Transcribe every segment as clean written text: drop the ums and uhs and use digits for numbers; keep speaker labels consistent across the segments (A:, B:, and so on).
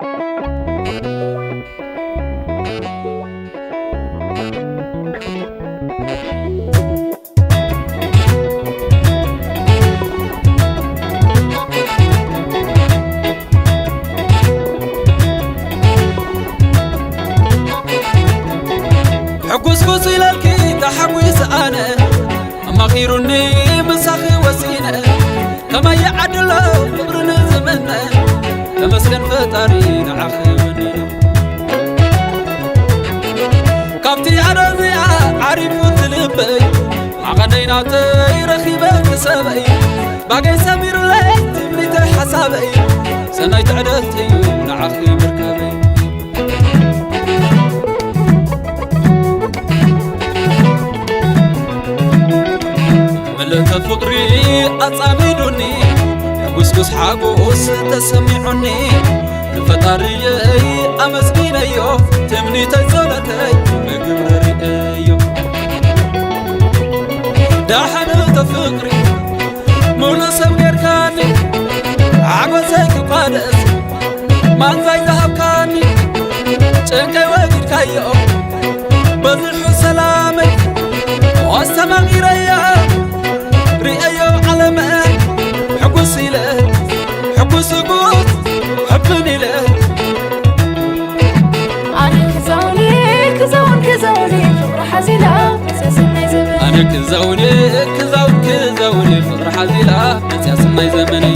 A: حقوس قوسي للكي تحقوس أنا أما خيرني مساخي وسينة كما يعدلو فقرن زمنا تمسكن فتاري نعخوني كابتي عرضيا عريفو تلبي عقدينا تيرخيبك سبي باقي سمير لي تبليت حسابي سناي تعدلتي نعخي مركبي ملت فقري أصامدني يقسقس حقوس تسمعني الفطاري أمسكينيو تمني تزولتي مقبر رئيو داحنت فقري مولسم غيركاني عقوسك قادس مانزاي ذهبكاني چنكي وقيد كايو بزحو سلامي واستمع غيريا رئيو علماء حقوسي له حقوس قوس حبني له
B: أنا كزوني كزوني فقر حزيلة نسياسمي زمني
A: أنا كزوني فقر حزيلة نسياسمي زمني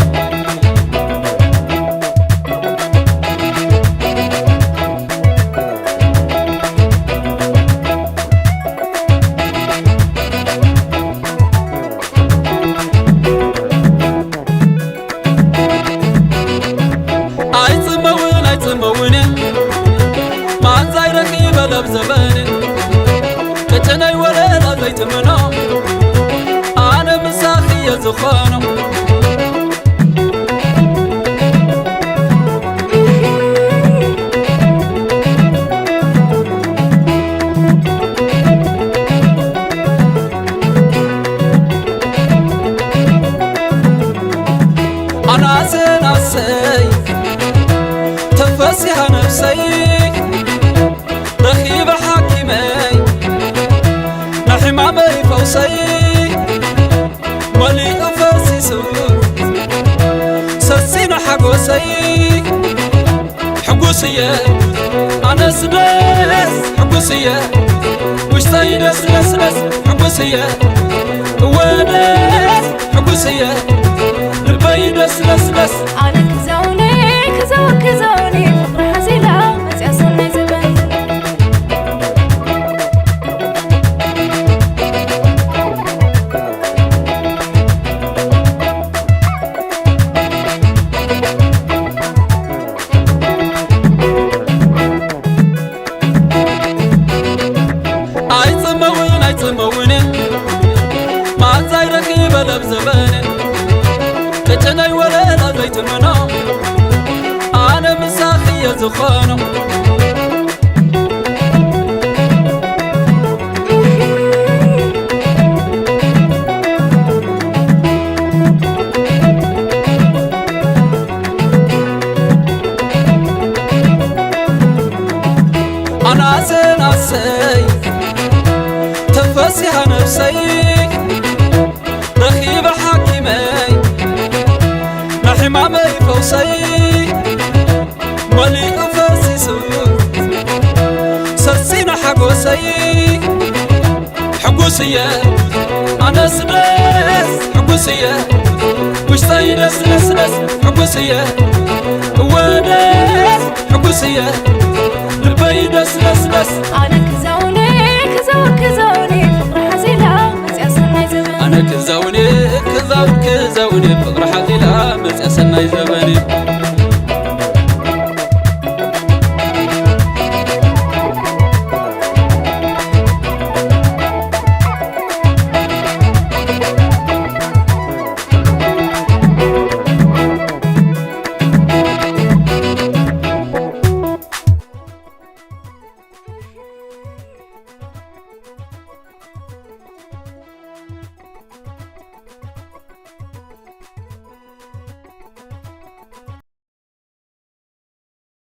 A: زباني كتناي ولا زيت منو أنا مساخي يا زخانو أنا ناسي تفسيها نفسي رخيب حاكمي نحمامي فوسي مليء فاسسو سسين حقوسي حقوسية أنا سدس حقوسية وشتاي دس حقوسية ونس حقوسية البي دس
B: أنا كزوني فقر حزيلة نسياسمي زمني
A: عيتموني ما زاي رخيبة لبزباني كتناي ولا زيت منو أنا مساخي يا زخانو أنا ناسي تفسيها نفسي رخيب حاكمي نحمامي فوسي مليء فاسسو سسين حقوسي حقوسية أنا سدس حقوسية وشتاي دس حقوسية ونس حقوسية البي دس
B: أنا كزوني فقر حزيلة نسياسمي زمني
A: أنا كزوني فقر